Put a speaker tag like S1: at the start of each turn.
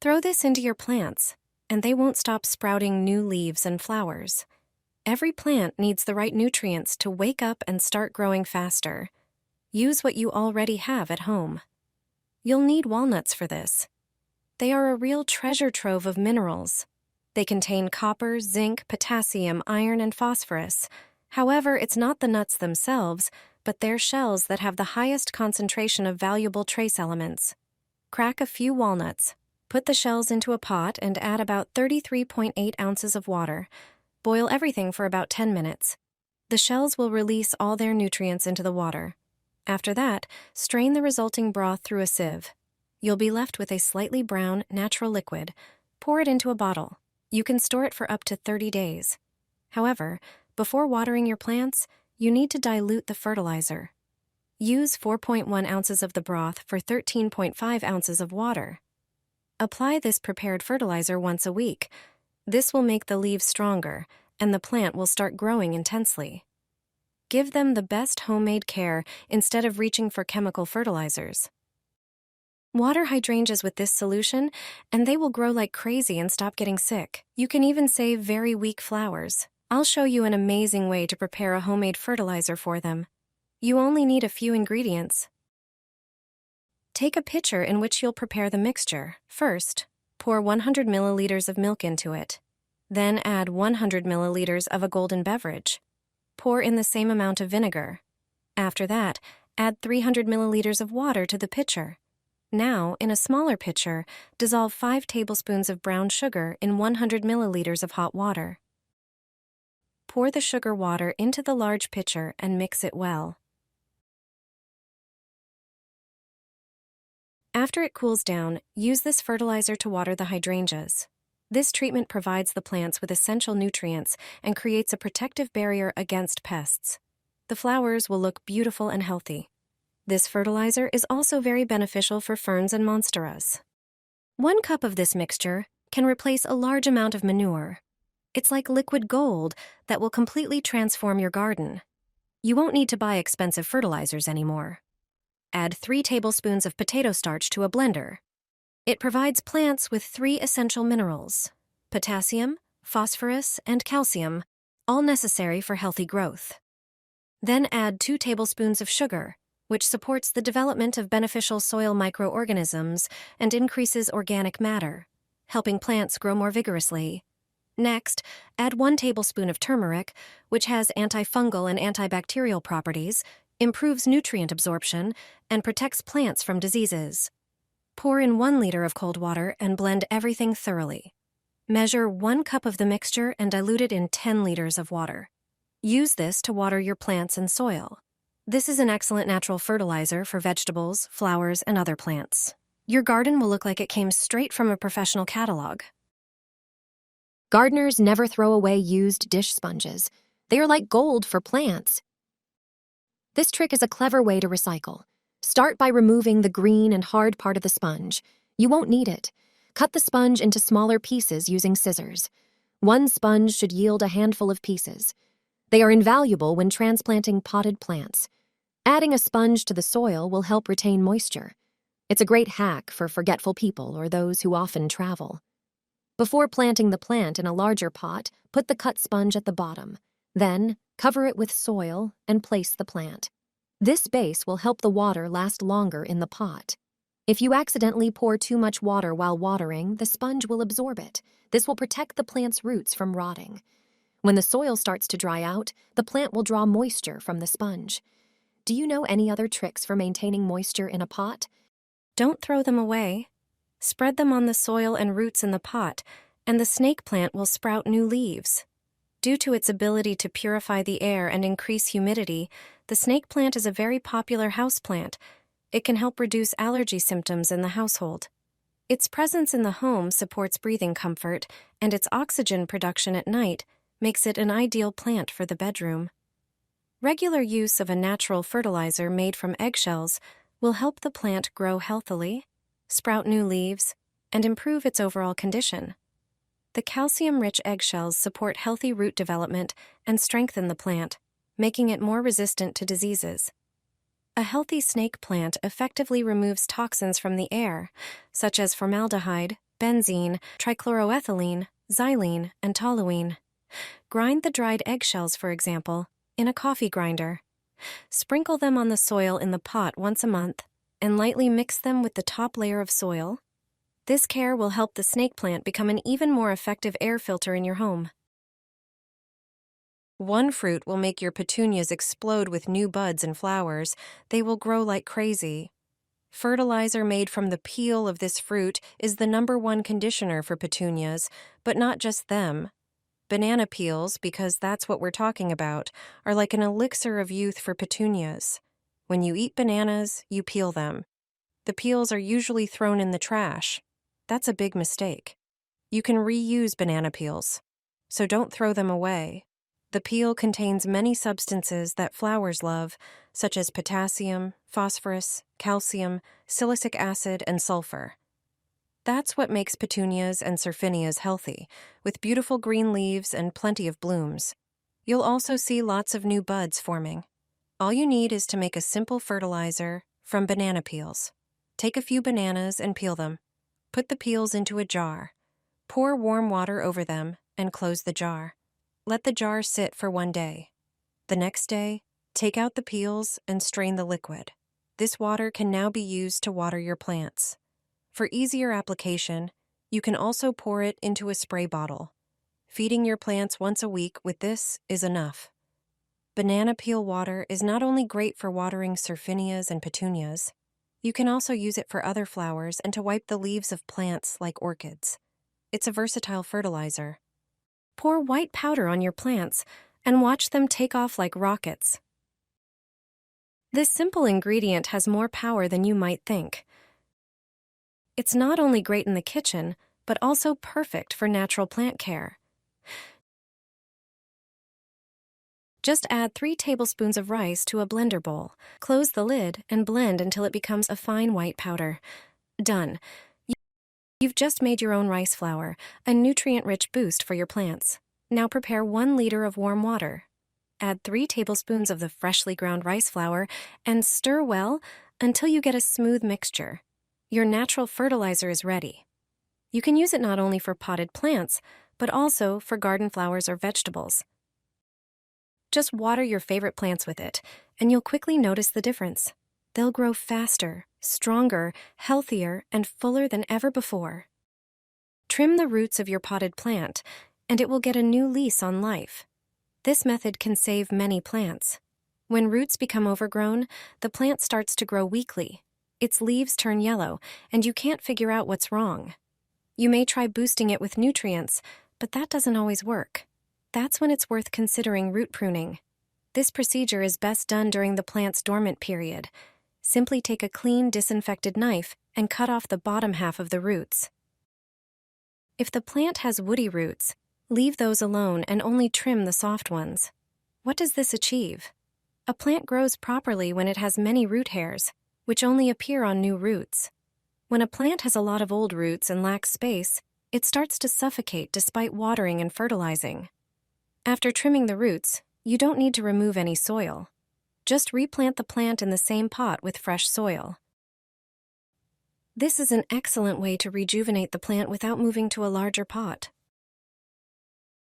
S1: Throw this into your plants, and they won't stop sprouting new leaves and flowers. Every plant needs the right nutrients to wake up and start growing faster. Use what you already have at home. You'll need walnuts for this. They are a real treasure trove of minerals. They contain copper, zinc, potassium, iron, and phosphorus. However, it's not the nuts themselves, but their shells that have the highest concentration of valuable trace elements. Crack a few walnuts. Put the shells into a pot and add about 33.8 ounces of water. Boil everything for about 10 minutes. The shells will release all their nutrients into the water. After that, strain the resulting broth through a sieve. You'll be left with a slightly brown, natural liquid. Pour it into a bottle. You can store it for up to 30 days. However, before watering your plants, you need to dilute the fertilizer. Use 4.1 ounces of the broth for 13.5 ounces of water. Apply this prepared fertilizer once a week. This will make the leaves stronger, and the plant will start growing intensely. Give them the best homemade care instead of reaching for chemical fertilizers. Water hydrangeas with this solution, and they will grow like crazy and stop getting sick. You can even save very weak flowers. I'll show you an amazing way to prepare a homemade fertilizer for them. You only need a few ingredients. Take a pitcher in which you'll prepare the mixture. First, pour 100 milliliters of milk into it. Then add 100 milliliters of a golden beverage. Pour in the same amount of vinegar. After that, add 300 milliliters of water to the pitcher. Now, in a smaller pitcher, dissolve 5 tablespoons of brown sugar in 100 milliliters of hot water. Pour the sugar water into the large pitcher and mix it well. After it cools down, use this fertilizer to water the hydrangeas. This treatment provides the plants with essential nutrients and creates a protective barrier against pests. The flowers will look beautiful and healthy. This fertilizer is also very beneficial for ferns and monsteras. 1 cup of this mixture can replace a large amount of manure. It's like liquid gold that will completely transform your garden. You won't need to buy expensive fertilizers anymore. Add 3 tablespoons of potato starch to a blender. It provides plants with 3 essential minerals: potassium, phosphorus, and calcium, all necessary for healthy growth. Then add 2 tablespoons of sugar, which supports the development of beneficial soil microorganisms and increases organic matter, helping plants grow more vigorously. Next, add 1 tablespoon of turmeric, which has antifungal and antibacterial properties, improves nutrient absorption, and protects plants from diseases. Pour in 1 liter of cold water and blend everything thoroughly. Measure 1 cup of the mixture and dilute it in 10 liters of water. Use this to water your plants and soil. This is an excellent natural fertilizer for vegetables, flowers, and other plants. Your garden will look like it came straight from a professional catalog.
S2: Gardeners never throw away used dish sponges. They are like gold for plants. This trick is a clever way to recycle. Start by removing the green and hard part of the sponge. You won't need it. Cut the sponge into smaller pieces using scissors. 1 sponge should yield a handful of pieces. They are invaluable when transplanting potted plants. Adding a sponge to the soil will help retain moisture. It's a great hack for forgetful people or those who often travel. Before planting the plant in a larger pot, put the cut sponge at the bottom. Then, cover it with soil and place the plant. This base will help the water last longer in the pot. If you accidentally pour too much water while watering, the sponge will absorb it. This will protect the plant's roots from rotting. When the soil starts to dry out, the plant will draw moisture from the sponge. Do you know any other tricks for maintaining moisture in a pot?
S1: Don't throw them away. Spread them on the soil and roots in the pot, and the snake plant will sprout new leaves. Due to its ability to purify the air and increase humidity, the snake plant is a very popular houseplant. It can help reduce allergy symptoms in the household. Its presence in the home supports breathing comfort, and its oxygen production at night makes it an ideal plant for the bedroom. Regular use of a natural fertilizer made from eggshells will help the plant grow healthily, sprout new leaves, and improve its overall condition. The calcium-rich eggshells support healthy root development and strengthen the plant, making it more resistant to diseases. A healthy snake plant effectively removes toxins from the air, such as formaldehyde, benzene, trichloroethylene, xylene, and toluene. Grind the dried eggshells, for example, in a coffee grinder. Sprinkle them on the soil in the pot once a month, and lightly mix them with the top layer of soil. This care will help the snake plant become an even more effective air filter in your home. One fruit will make your petunias explode with new buds and flowers. They will grow like crazy. Fertilizer made from the peel of this fruit is the #1 conditioner for petunias, but not just them. Banana peels, because that's what we're talking about, are like an elixir of youth for petunias. When you eat bananas, you peel them. The peels are usually thrown in the trash. That's a big mistake. You can reuse banana peels, so don't throw them away. The peel contains many substances that flowers love, such as potassium, phosphorus, calcium, silicic acid, and sulfur. That's what makes petunias and surfinias healthy, with beautiful green leaves and plenty of blooms. You'll also see lots of new buds forming. All you need is to make a simple fertilizer from banana peels. Take a few bananas and peel them. Put the peels into a jar. Pour warm water over them and close the jar. Let the jar sit for 1 day. The next day, take out the peels and strain the liquid. This water can now be used to water your plants. For easier application, you can also pour it into a spray bottle. Feeding your plants once a week with this is enough. Banana peel water is not only great for watering surfinias and petunias, you can also use it for other flowers and to wipe the leaves of plants like orchids. It's a versatile fertilizer. Pour white powder on your plants and watch them take off like rockets. This simple ingredient has more power than you might think. It's not only great in the kitchen, but also perfect for natural plant care. Just add 3 tablespoons of rice to a blender bowl. Close the lid and blend until it becomes a fine white powder. Done. You've just made your own rice flour, a nutrient-rich boost for your plants. Now prepare 1 liter of warm water. Add 3 tablespoons of the freshly ground rice flour and stir well until you get a smooth mixture. Your natural fertilizer is ready. You can use it not only for potted plants, but also for garden flowers or vegetables. Just water your favorite plants with it, and you'll quickly notice the difference. They'll grow faster, stronger, healthier, and fuller than ever before. Trim the roots of your potted plant, and it will get a new lease on life. This method can save many plants. When roots become overgrown, the plant starts to grow weakly. Its leaves turn yellow, and you can't figure out what's wrong. You may try boosting it with nutrients, but that doesn't always work. That's when it's worth considering root pruning. This procedure is best done during the plant's dormant period. Simply take a clean, disinfected knife and cut off the bottom half of the roots. If the plant has woody roots, leave those alone and only trim the soft ones. What does this achieve? A plant grows properly when it has many root hairs, which only appear on new roots. When a plant has a lot of old roots and lacks space, it starts to suffocate despite watering and fertilizing. After trimming the roots, you don't need to remove any soil. Just replant the plant in the same pot with fresh soil. This is an excellent way to rejuvenate the plant without moving to a larger pot.